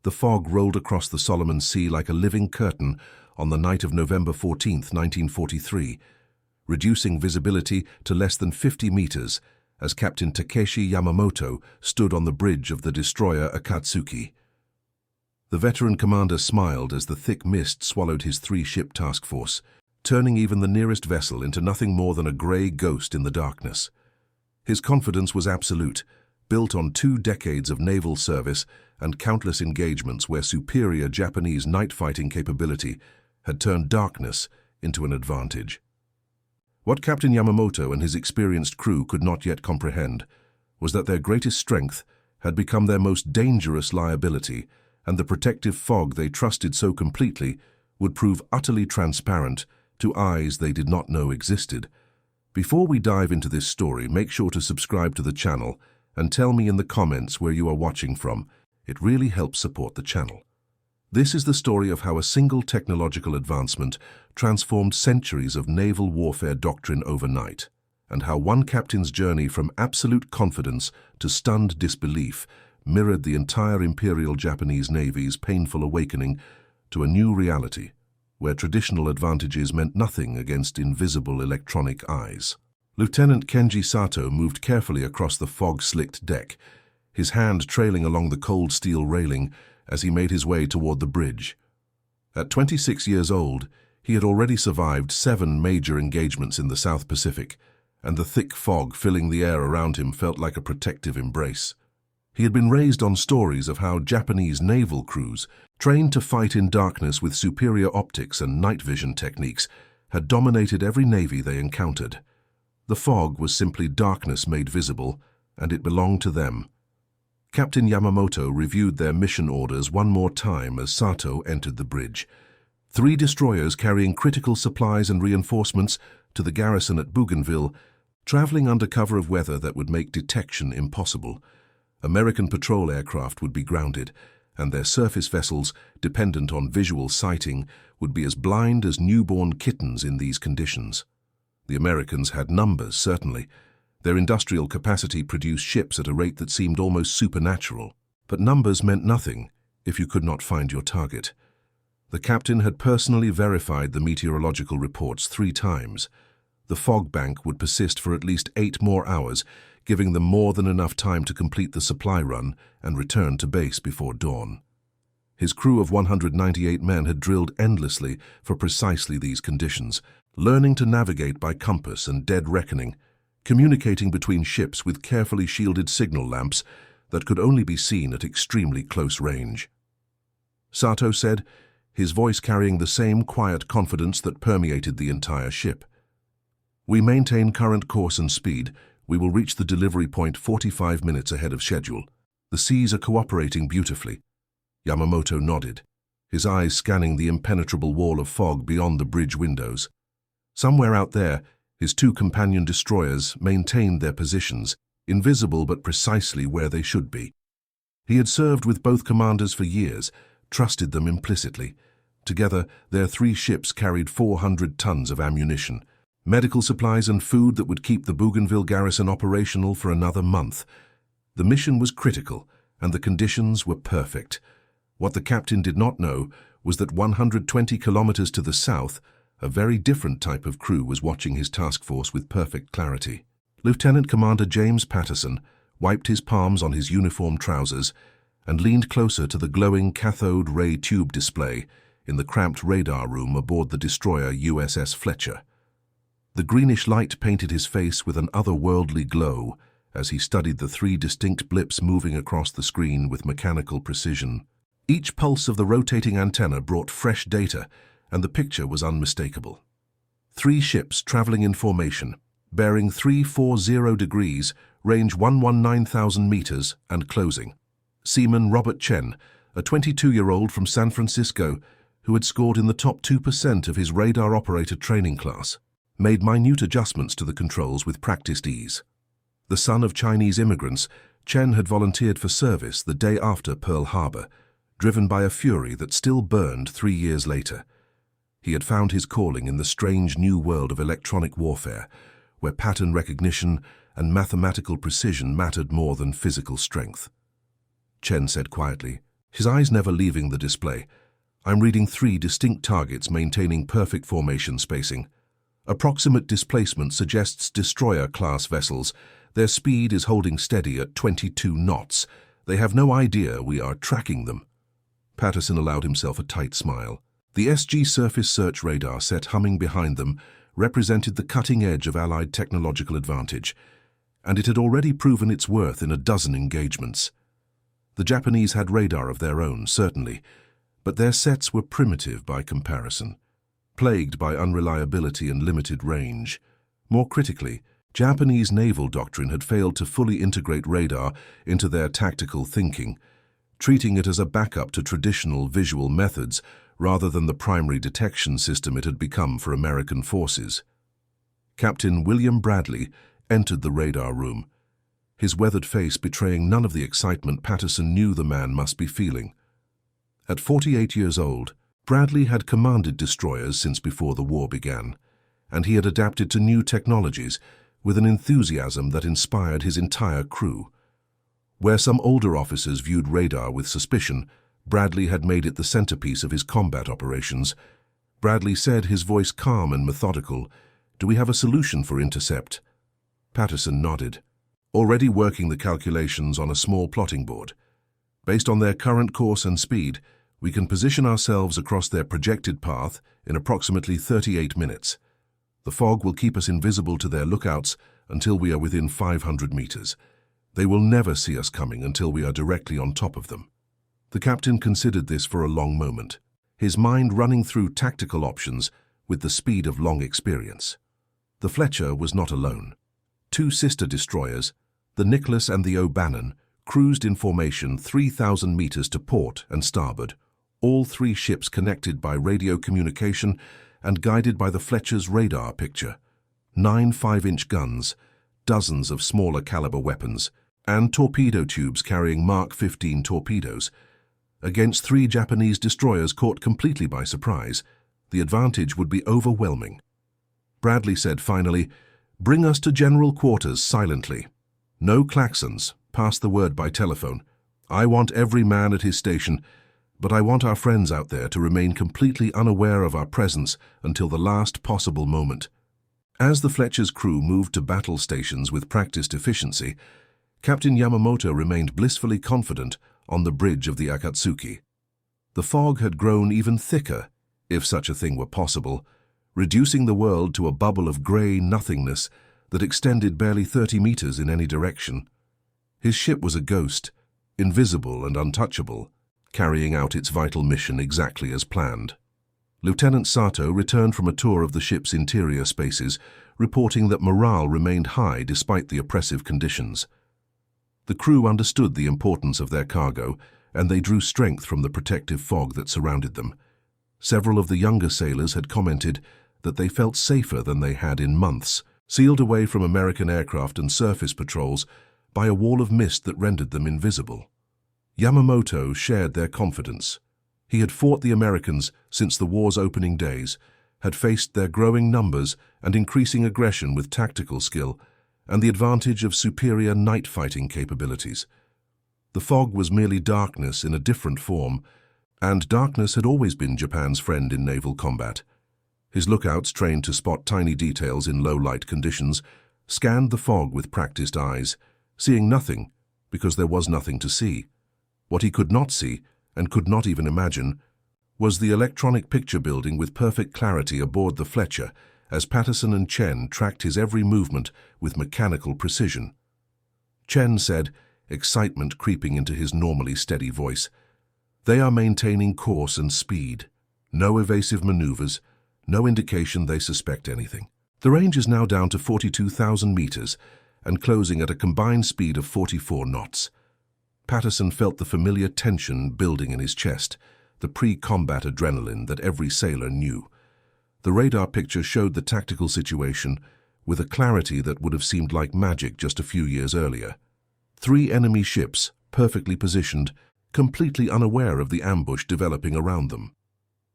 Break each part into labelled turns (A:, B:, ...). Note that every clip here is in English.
A: The fog rolled across the Solomon Sea like a living curtain on the night of November 14, 1943, reducing visibility to less than 50 meters as Captain Takeshi Yamamoto stood on the bridge of the destroyer Akatsuki. The veteran commander smiled as the thick mist swallowed his three-ship task force, turning even the nearest vessel into nothing more than a grey ghost in the darkness. His confidence was absolute, built on 2 decades of naval service and countless engagements where superior Japanese night-fighting capability had turned darkness into an advantage. What Captain Yamamoto and his experienced crew could not yet comprehend was that their greatest strength had become their most dangerous liability, and the protective fog they trusted so completely would prove utterly transparent to eyes they did not know existed. Before we dive into this story, make sure to subscribe to the channel and tell me in the comments where you are watching from. It really helps support the channel. This is the story of how a single technological advancement transformed centuries of naval warfare doctrine overnight, and how one captain's journey from absolute confidence to stunned disbelief mirrored the entire Imperial Japanese Navy's painful awakening to a new reality, where traditional advantages meant nothing against invisible electronic eyes. Lieutenant Kenji Sato moved carefully across the fog-slicked deck, his hand trailing along the cold steel railing as he made his way toward the bridge. At 26 years old, he had already survived 7 major engagements in the South Pacific, and the thick fog filling the air around him felt like a protective embrace. He had been raised on stories of how Japanese naval crews, trained to fight in darkness with superior optics and night vision techniques, had dominated every navy they encountered. The fog was simply darkness made visible, and it belonged to them. Captain Yamamoto reviewed their mission orders one more time as Sato entered the bridge. 3 destroyers carrying critical supplies and reinforcements to the garrison at Bougainville, traveling under cover of weather that would make detection impossible. American patrol aircraft would be grounded, and their surface vessels, dependent on visual sighting, would be as blind as newborn kittens in these conditions. The Americans had numbers, certainly. Their industrial capacity produced ships at a rate that seemed almost supernatural. But numbers meant nothing if you could not find your target. The captain had personally verified the meteorological reports 3 times. The fog bank would persist for at least 8 more hours, giving them more than enough time to complete the supply run and return to base before dawn. His crew of 198 men had drilled endlessly for precisely these conditions, learning to navigate by compass and dead reckoning, communicating between ships with carefully shielded signal lamps that could only be seen at extremely close range. Sato said, his voice carrying the same quiet confidence that permeated the entire ship. "We maintain current course and speed. We will reach the delivery point 45 minutes ahead of schedule. The seas are cooperating beautifully." Yamamoto nodded, his eyes scanning the impenetrable wall of fog beyond the bridge windows. Somewhere out there, his 2 companion destroyers maintained their positions, invisible but precisely where they should be. He had served with both commanders for years, trusted them implicitly. Together, their 3 ships carried 400 tons of ammunition, medical supplies and food that would keep the Bougainville garrison operational for another month. The mission was critical, and the conditions were perfect. What the captain did not know was that 120 kilometers to the south, a very different type of crew was watching his task force with perfect clarity. Lieutenant Commander James Patterson wiped his palms on his uniform trousers and leaned closer to the glowing cathode ray tube display in the cramped radar room aboard the destroyer USS Fletcher. The greenish light painted his face with an otherworldly glow as he studied the 3 distinct blips moving across the screen with mechanical precision. Each pulse of the rotating antenna brought fresh data, and the picture was unmistakable. 3 ships traveling in formation, bearing 340 degrees, range 119,000 meters, and closing. Seaman Robert Chen, a 22-year-old from San Francisco who had scored in the top 2% of his radar operator training class, made minute adjustments to the controls with practiced ease. The son of Chinese immigrants, Chen had volunteered for service the day after Pearl Harbor, driven by a fury that still burned 3 years later. He had found his calling in the strange new world of electronic warfare, where pattern recognition and mathematical precision mattered more than physical strength. Chen said quietly, his eyes never leaving the display. I'm reading 3 distinct targets maintaining perfect formation spacing. Approximate displacement suggests destroyer-class vessels. Their speed is holding steady at 22 knots. They have no idea we are tracking them. Patterson allowed himself a tight smile. The SG surface search radar set humming behind them represented the cutting edge of Allied technological advantage, and it had already proven its worth in a dozen engagements. The Japanese had radar of their own, certainly, but their sets were primitive by comparison, plagued by unreliability and limited range. More critically, Japanese naval doctrine had failed to fully integrate radar into their tactical thinking, treating it as a backup to traditional visual methods rather than the primary detection system it had become for American forces. Captain William Bradley entered the radar room, his weathered face betraying none of the excitement Patterson knew the man must be feeling. At 48 years old, Bradley had commanded destroyers since before the war began, and he had adapted to new technologies with an enthusiasm that inspired his entire crew. Where some older officers viewed radar with suspicion, Bradley had made it the centerpiece of his combat operations. Bradley said, his voice calm and methodical, "Do we have a solution for intercept?" Patterson nodded, already working the calculations on a small plotting board. Based on their current course and speed, we can position ourselves across their projected path in approximately 38 minutes. The fog will keep us invisible to their lookouts until we are within 500 meters. They will never see us coming until we are directly on top of them. The captain considered this for a long moment, his mind running through tactical options with the speed of long experience. The Fletcher was not alone. 2 sister destroyers, the Nicholas and the O'Bannon, cruised in formation 3,000 meters to port and starboard, all 3 ships connected by radio communication and guided by the Fletcher's radar picture. 9 5-inch guns, dozens of smaller caliber weapons, and torpedo tubes carrying Mark 15 torpedoes. Against 3 Japanese destroyers caught completely by surprise, the advantage would be overwhelming. Bradley said finally, "Bring us to general quarters silently. No klaxons, pass the word by telephone. I want every man at his station, but I want our friends out there to remain completely unaware of our presence until the last possible moment." As the Fletcher's crew moved to battle stations with practiced efficiency, Captain Yamamoto remained blissfully confident on the bridge of the Akatsuki. The fog had grown even thicker, if such a thing were possible, reducing the world to a bubble of grey nothingness that extended barely 30 meters in any direction. His ship was a ghost, invisible and untouchable, carrying out its vital mission exactly as planned. Lieutenant Sato returned from a tour of the ship's interior spaces, reporting that morale remained high despite the oppressive conditions. The crew understood the importance of their cargo, and they drew strength from the protective fog that surrounded them. Several of the younger sailors had commented that they felt safer than they had in months, sealed away from American aircraft and surface patrols by a wall of mist that rendered them invisible. Yamamoto shared their confidence. He had fought the Americans since the war's opening days, had faced their growing numbers and increasing aggression with tactical skill and the advantage of superior night-fighting capabilities. The fog was merely darkness in a different form, and darkness had always been Japan's friend in naval combat. His lookouts, trained to spot tiny details in low-light conditions, scanned the fog with practiced eyes, seeing nothing because there was nothing to see. What he could not see, and could not even imagine, was the electronic picture building with perfect clarity aboard the Fletcher as Patterson and Chen tracked his every movement with mechanical precision. Chen said, excitement creeping into his normally steady voice, "They are maintaining course and speed. No evasive maneuvers, no indication they suspect anything. The range is now down to 42,000 meters and closing at a combined speed of 44 knots. Patterson felt the familiar tension building in his chest, the pre-combat adrenaline that every sailor knew. The radar picture showed the tactical situation with a clarity that would have seemed like magic just a few years earlier. 3 enemy ships, perfectly positioned, completely unaware of the ambush developing around them.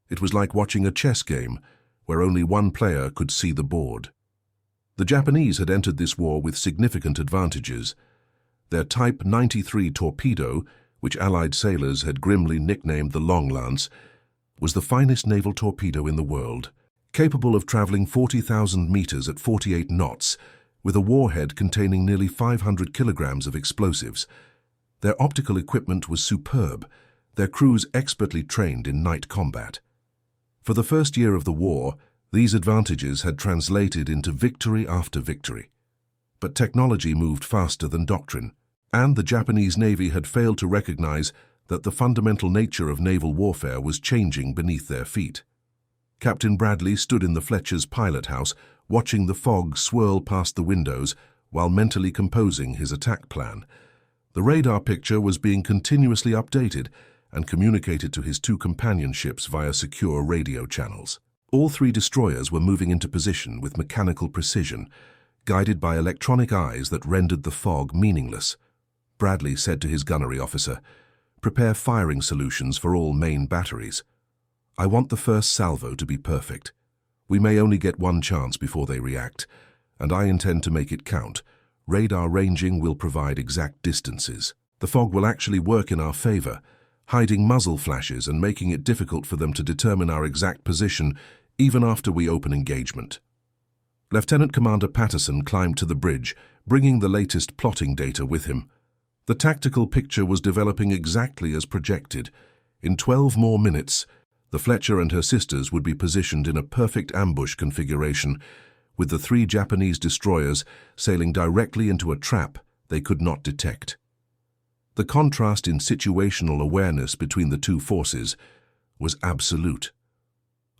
A: It was like watching a chess game where only one player could see the board. The Japanese had entered this war with significant advantages. Their Type 93 torpedo, which Allied sailors had grimly nicknamed the Long Lance, was the finest naval torpedo in the world, capable of traveling 40,000 meters at 48 knots, with a warhead containing nearly 500 kilograms of explosives. Their optical equipment was superb, their crews expertly trained in night combat. For the first year of the war, these advantages had translated into victory after victory. But technology moved faster than doctrine, and the Japanese Navy had failed to recognize that the fundamental nature of naval warfare was changing beneath their feet. Captain Bradley stood in the Fletcher's pilot house, watching the fog swirl past the windows while mentally composing his attack plan. The radar picture was being continuously updated and communicated to his two companion ships via secure radio channels. All three destroyers were moving into position with mechanical precision, guided by electronic eyes that rendered the fog meaningless. Bradley said to his gunnery officer, "Prepare firing solutions for all main batteries. I want the first salvo to be perfect. We may only get one chance before they react, and I intend to make it count. Radar ranging will provide exact distances. The fog will actually work in our favor, hiding muzzle flashes and making it difficult for them to determine our exact position even after we open engagement." Lieutenant Commander Patterson climbed to the bridge, bringing the latest plotting data with him. The tactical picture was developing exactly as projected. In 12 more minutes, the Fletcher and her sisters would be positioned in a perfect ambush configuration, with the three Japanese destroyers sailing directly into a trap they could not detect. The contrast in situational awareness between the two forces was absolute.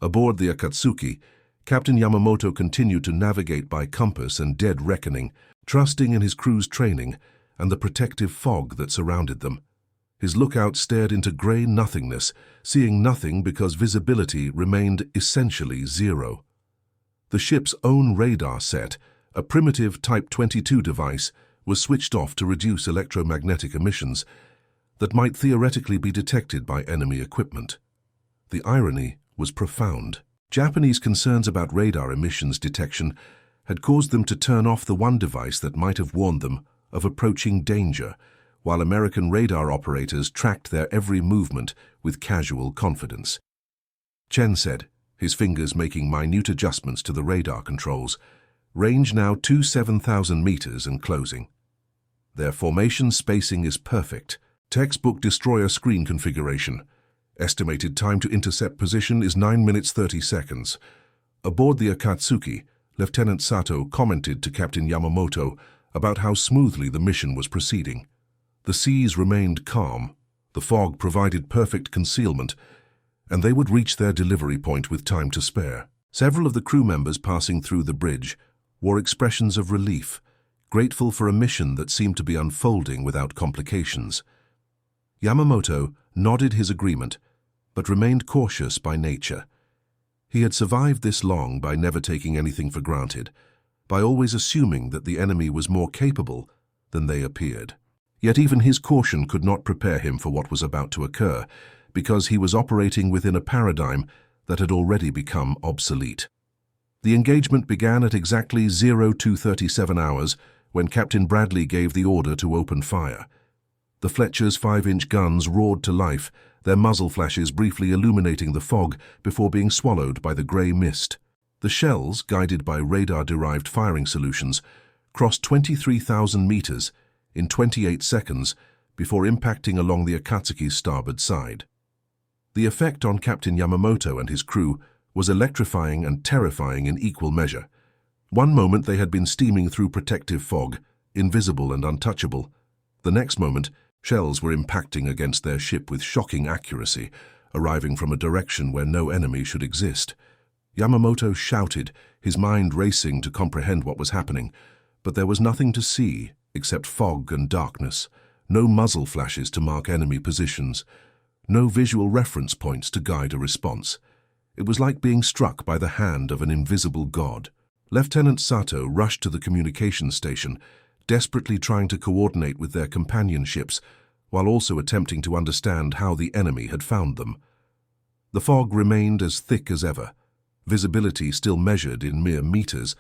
A: Aboard the Akatsuki, Captain Yamamoto continued to navigate by compass and dead reckoning, trusting in his crew's training and the protective fog that surrounded them. His lookout stared into grey nothingness, seeing nothing because visibility remained essentially zero. The ship's own radar set, a primitive Type 22 device, was switched off to reduce electromagnetic emissions that might theoretically be detected by enemy equipment. The irony was profound. Japanese concerns about radar emissions detection had caused them to turn off the one device that might have warned them of approaching danger, while American radar operators tracked their every movement with casual confidence. Chen said, his fingers making minute adjustments to the radar controls, "Range now 27,000 meters and closing. Their formation spacing is perfect. Textbook destroyer screen configuration. Estimated time to intercept position is 9 minutes 30 seconds. Aboard the Akatsuki, Lieutenant Sato commented to Captain Yamamoto about how smoothly the mission was proceeding. The seas remained calm, the fog provided perfect concealment, and they would reach their delivery point with time to spare. Several of the crew members passing through the bridge wore expressions of relief, grateful for a mission that seemed to be unfolding without complications. Yamamoto nodded his agreement, but remained cautious by nature. He had survived this long by never taking anything for granted, by always assuming that the enemy was more capable than they appeared. Yet even his caution could not prepare him for what was about to occur, because he was operating within a paradigm that had already become obsolete. The engagement began at exactly 0237 hours when Captain Bradley gave the order to open fire. The Fletcher's 5-inch guns roared to life, their muzzle flashes briefly illuminating the fog before being swallowed by the grey mist. The shells, guided by radar-derived firing solutions, crossed 23,000 meters in 28 seconds before impacting along the Akatsuki's starboard side. The effect on Captain Yamamoto and his crew was electrifying and terrifying in equal measure. One moment they had been steaming through protective fog, invisible and untouchable. The next moment, shells were impacting against their ship with shocking accuracy, arriving from a direction where no enemy should exist. Yamamoto shouted, his mind racing to comprehend what was happening, but there was nothing to see except fog and darkness, no muzzle flashes to mark enemy positions, no visual reference points to guide a response. It was like being struck by the hand of an invisible god. Lieutenant Sato rushed to the communications station, desperately trying to coordinate with their companion ships, while also attempting to understand how the enemy had found them. The fog remained as thick as ever, visibility still measured in mere meters,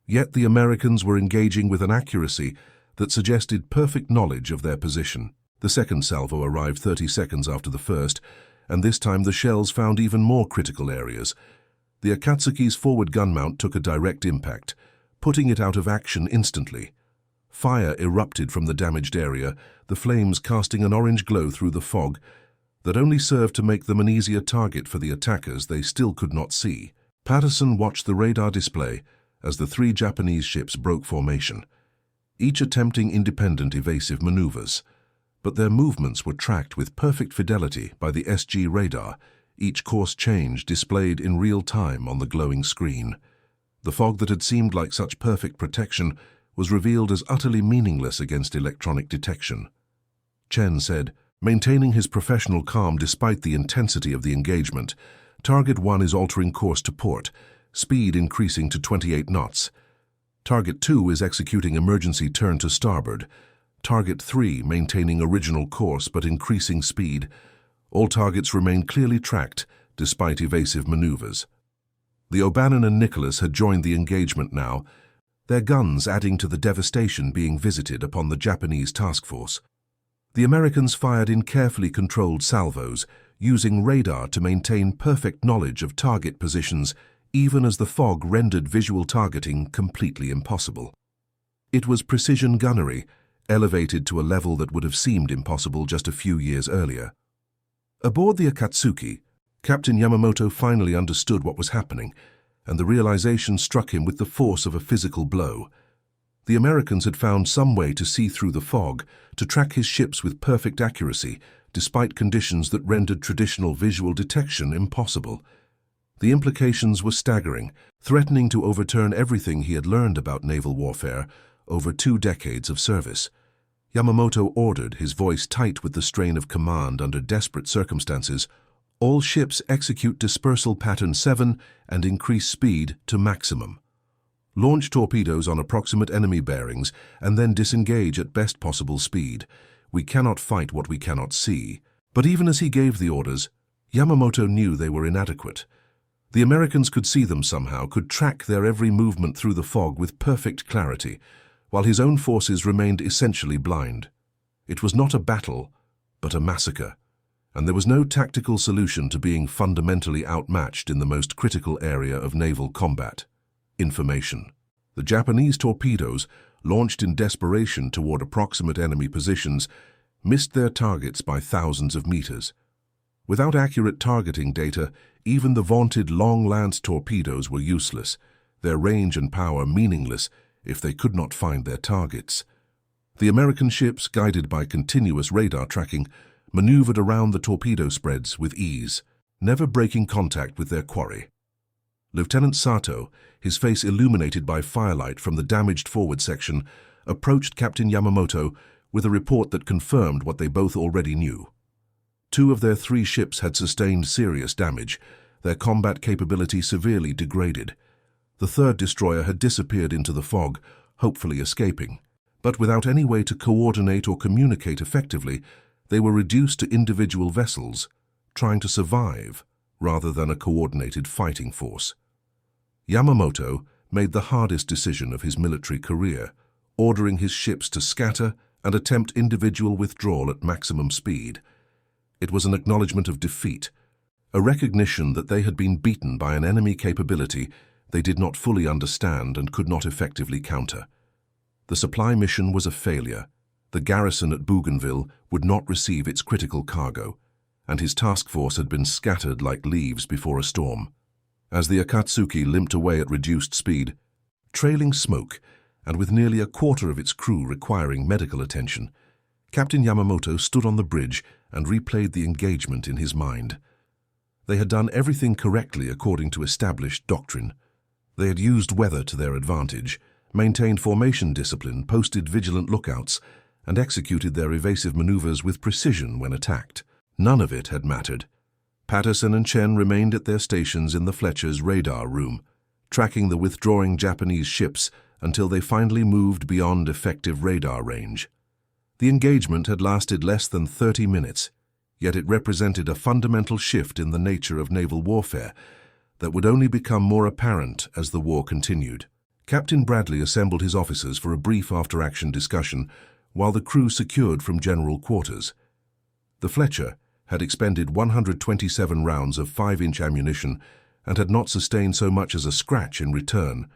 A: yet the Americans were engaging with an accuracy that suggested perfect knowledge of their position. The second salvo arrived 30 seconds after the first, and this time the shells found even more critical areas. The Akatsuki's forward gun mount took a direct impact, putting it out of action instantly. Fire erupted from the damaged area, the flames casting an orange glow through the fog that only served to make them an easier target for the attackers they still could not see. Patterson watched the radar display as the 3 Japanese ships broke formation, each attempting independent evasive maneuvers. But their movements were tracked with perfect fidelity by the SG radar, each course change displayed in real time on the glowing screen. The fog that had seemed like such perfect protection was revealed as utterly meaningless against electronic detection. Chen said, maintaining his professional calm despite the intensity of the engagement, Target 1 is altering course to port, speed increasing to 28 knots. Target 2 is executing emergency turn to starboard. Target 3 maintaining original course but increasing speed. All targets remain clearly tracked despite evasive maneuvers. The O'Bannon and Nicholas had joined the engagement now, their guns adding to the devastation being visited upon the Japanese task force. The Americans fired in carefully controlled salvos, using radar to maintain perfect knowledge of target positions even as the fog rendered visual targeting completely impossible. It was precision gunnery, elevated to a level that would have seemed impossible just a few years earlier. Aboard the Akatsuki, Captain Yamamoto finally understood what was happening, and the realization struck him with the force of a physical blow. The Americans had found some way to see through the fog, to track his ships with perfect accuracy, despite conditions that rendered traditional visual detection impossible. The implications were staggering, threatening to overturn everything he had learned about naval warfare over 2 decades of service. Yamamoto ordered, his voice tight with the strain of command under desperate circumstances, all ships execute dispersal pattern 7 and increase speed to maximum. Launch torpedoes on approximate enemy bearings and then disengage at best possible speed. We cannot fight what we cannot see. But even as he gave the orders, Yamamoto knew they were inadequate. The Americans could see them somehow, could track their every movement through the fog with perfect clarity, while his own forces remained essentially blind. It was not a battle, but a massacre, and there was no tactical solution to being fundamentally outmatched in the most critical area of naval combat: information. The Japanese torpedoes, launched in desperation toward approximate enemy positions, missed their targets by thousands of meters. Without accurate targeting data, even the vaunted long-lance torpedoes were useless, their range and power meaningless if they could not find their targets. The American ships, guided by continuous radar tracking, maneuvered around the torpedo spreads with ease, never breaking contact with their quarry. Lieutenant Sato, his face illuminated by firelight from the damaged forward section, approached Captain Yamamoto with a report that confirmed what they both already knew. 2 of their 3 ships had sustained serious damage, their combat capability severely degraded. The 3rd destroyer had disappeared into the fog, hopefully escaping. But without any way to coordinate or communicate effectively, they were reduced to individual vessels, trying to survive rather than a coordinated fighting force. Yamamoto made the hardest decision of his military career, ordering his ships to scatter and attempt individual withdrawal at maximum speed. It was an acknowledgement of defeat, a recognition that they had been beaten by an enemy capability they did not fully understand and could not effectively counter. The supply mission was a failure. The garrison at Bougainville would not receive its critical cargo, and his task force had been scattered like leaves before a storm. As the Akatsuki limped away at reduced speed, trailing smoke, and with nearly a quarter of its crew requiring medical attention, Captain Yamamoto stood on the bridge and replayed the engagement in his mind. They had done everything correctly according to established doctrine. They had used weather to their advantage, maintained formation discipline, posted vigilant lookouts, and executed their evasive maneuvers with precision when attacked. None of it had mattered. Patterson and Chen remained at their stations in the Fletcher's radar room, tracking the withdrawing Japanese ships until they finally moved beyond effective radar range. The engagement had lasted less than 30 minutes, yet it represented a fundamental shift in the nature of naval warfare that would only become more apparent as the war continued. Captain Bradley assembled his officers for a brief after-action discussion, while the crew secured from general quarters. The Fletcher had expended 127 rounds of 5-inch ammunition and had not sustained so much as a scratch in return.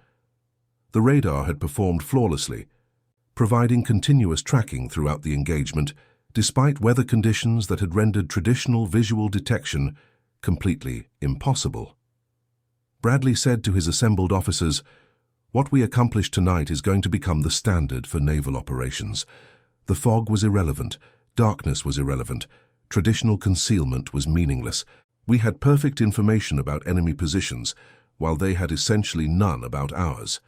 A: The radar had performed flawlessly, providing continuous tracking throughout the engagement, despite weather conditions that had rendered traditional visual detection completely impossible. Bradley said to his assembled officers, "What we accomplished tonight is going to become the standard for naval operations. The fog was irrelevant, darkness was irrelevant, traditional concealment was meaningless. We had perfect information about enemy positions, while they had essentially none about ours.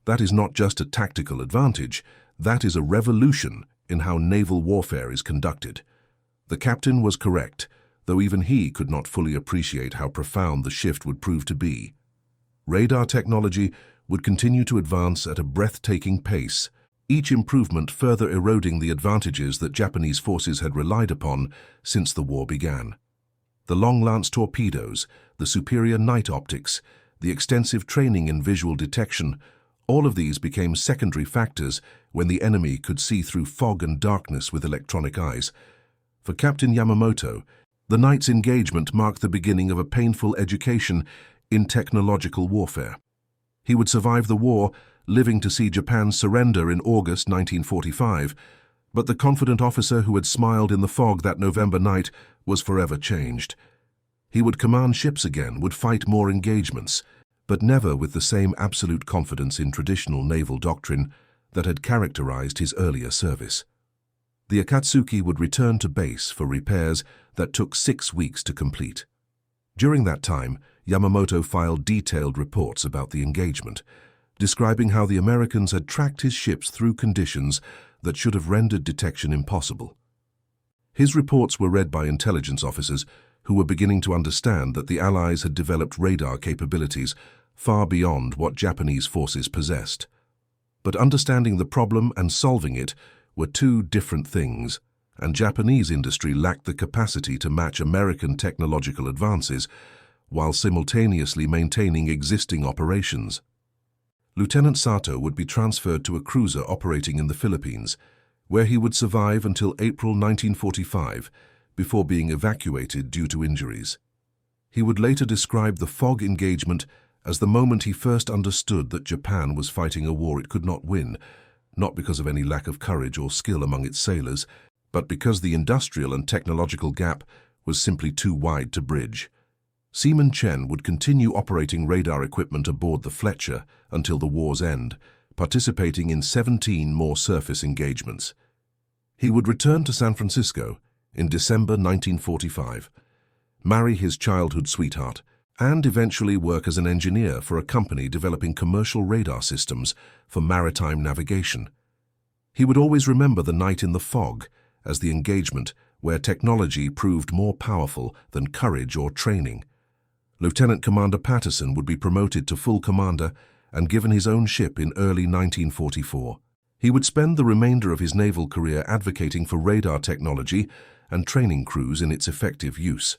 A: That is not just a tactical advantage, that is a revolution in how naval warfare is conducted." The captain was correct, though even he could not fully appreciate how profound the shift would prove to be. Radar technology would continue to advance at a breathtaking pace, each improvement further eroding the advantages that Japanese forces had relied upon since the war began. The long-lance torpedoes, the superior night optics, the extensive training in visual detection, all of these became secondary factors when the enemy could see through fog and darkness with electronic eyes. For Captain Yamamoto, the night's engagement marked the beginning of a painful education in technological warfare. He would survive the war, living to see Japan's surrender in August 1945, but the confident officer who had smiled in the fog that November night was forever changed. He would command ships again, would fight more engagements, but never with the same absolute confidence in traditional naval doctrine that had characterized his earlier service. The Akatsuki would return to base for repairs that took 6 weeks to complete. During that time, Yamamoto filed detailed reports about the engagement, describing how the Americans had tracked his ships through conditions that should have rendered detection impossible. His reports were read by intelligence officers who were beginning to understand that the Allies had developed radar capabilities far beyond what Japanese forces possessed. But understanding the problem and solving it were two different things, and Japanese industry lacked the capacity to match American technological advances while simultaneously maintaining existing operations. Lieutenant Sato would be transferred to a cruiser operating in the Philippines, where he would survive until April 1945 before being evacuated due to injuries. He would later describe the fog engagement as the moment he first understood that Japan was fighting a war it could not win, not because of any lack of courage or skill among its sailors, but because the industrial and technological gap was simply too wide to bridge. Seaman Chen would continue operating radar equipment aboard the Fletcher until the war's end, participating in 17 more surface engagements. He would return to San Francisco in December 1945, marry his childhood sweetheart, and eventually work as an engineer for a company developing commercial radar systems for maritime navigation. He would always remember the night in the fog as the engagement where technology proved more powerful than courage or training. Lieutenant Commander Patterson would be promoted to full commander and given his own ship in early 1944. He would spend the remainder of his naval career advocating for radar technology and training crews in its effective use.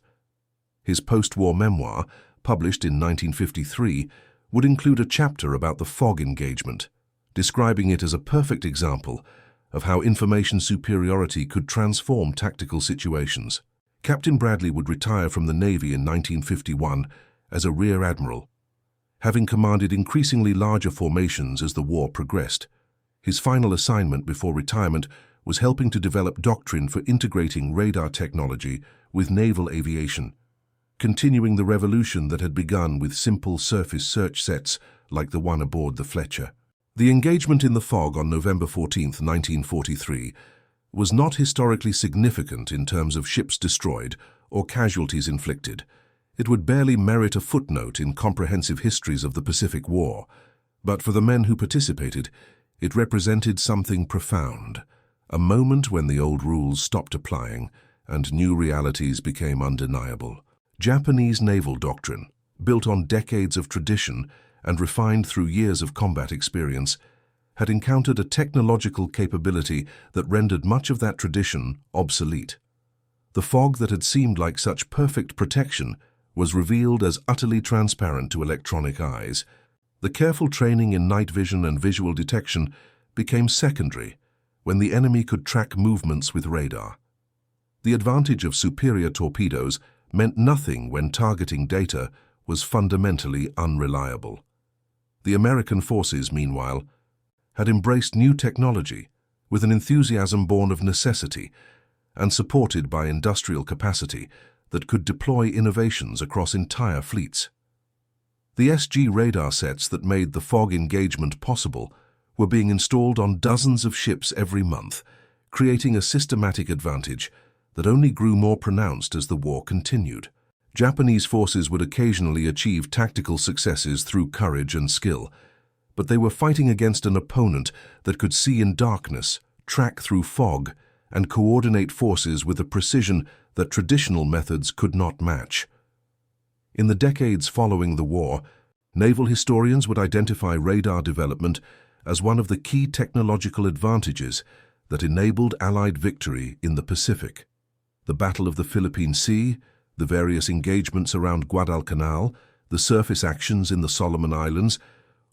A: His post-war memoir, published in 1953, would include a chapter about the fog engagement, describing it as a perfect example of how information superiority could transform tactical situations. Captain Bradley would retire from the Navy in 1951 as a Rear Admiral, having commanded increasingly larger formations as the war progressed. His final assignment before retirement was helping to develop doctrine for integrating radar technology with naval aviation, continuing the revolution that had begun with simple surface search sets like the one aboard the Fletcher. The engagement in the fog on November 14, 1943, was not historically significant in terms of ships destroyed or casualties inflicted. It would barely merit a footnote in comprehensive histories of the Pacific War, but for the men who participated, it represented something profound, a moment when the old rules stopped applying and new realities became undeniable. Japanese naval doctrine, built on decades of tradition and refined through years of combat experience, had encountered a technological capability that rendered much of that tradition obsolete. The fog that had seemed like such perfect protection was revealed as utterly transparent to electronic eyes. The careful training in night vision and visual detection became secondary when the enemy could track movements with radar. The advantage of superior torpedoes meant nothing when targeting data was fundamentally unreliable. The American forces, meanwhile, had embraced new technology with an enthusiasm born of necessity and supported by industrial capacity that could deploy innovations across entire fleets. The SG radar sets that made the fog engagement possible were being installed on dozens of ships every month, creating a systematic advantage that only grew more pronounced as the war continued. Japanese forces would occasionally achieve tactical successes through courage and skill, but they were fighting against an opponent that could see in darkness, track through fog, and coordinate forces with a precision that traditional methods could not match. In the decades following the war, naval historians would identify radar development as one of the key technological advantages that enabled Allied victory in the Pacific. The Battle of the Philippine Sea, the various engagements around Guadalcanal, the surface actions in the Solomon Islands,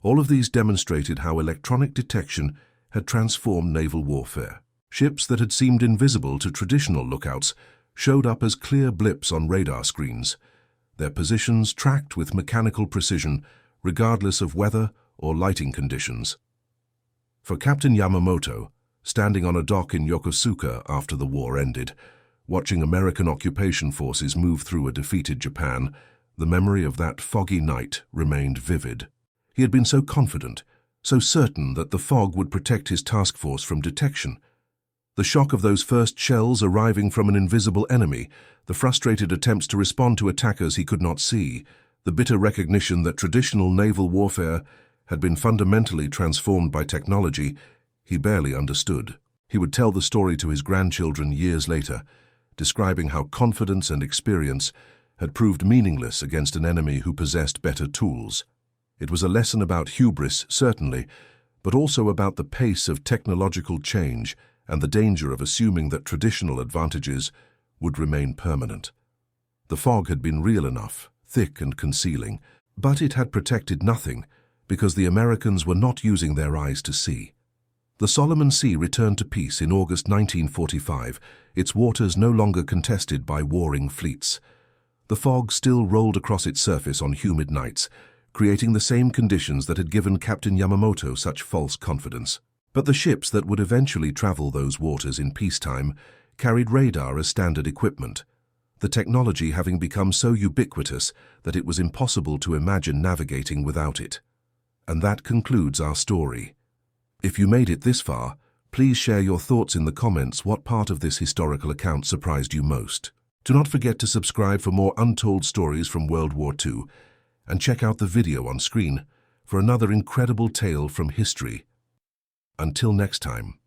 A: all of these demonstrated how electronic detection had transformed naval warfare. Ships that had seemed invisible to traditional lookouts showed up as clear blips on radar screens, their positions tracked with mechanical precision regardless of weather or lighting conditions. For Captain Yamamoto, standing on a dock in Yokosuka after the war ended, watching American occupation forces move through a defeated Japan, the memory of that foggy night remained vivid. He had been so confident, so certain that the fog would protect his task force from detection. The shock of those first shells arriving from an invisible enemy, the frustrated attempts to respond to attackers he could not see, the bitter recognition that traditional naval warfare had been fundamentally transformed by technology he barely understood. He would tell the story to his grandchildren years later, describing how confidence and experience had proved meaningless against an enemy who possessed better tools. It was a lesson about hubris, certainly, but also about the pace of technological change and the danger of assuming that traditional advantages would remain permanent. The fog had been real enough, thick and concealing, but it had protected nothing because the Americans were not using their eyes to see. The Solomon Sea returned to peace in August 1945, its waters no longer contested by warring fleets. The fog still rolled across its surface on humid nights, creating the same conditions that had given Captain Yamamoto such false confidence. But the ships that would eventually travel those waters in peacetime carried radar as standard equipment, the technology having become so ubiquitous that it was impossible to imagine navigating without it. And that concludes our story. If you made it this far, please share your thoughts in the comments. What part of this historical account surprised you most? Do not forget to subscribe for more untold stories from World War II, and check out the video on screen for another incredible tale from history. Until next time.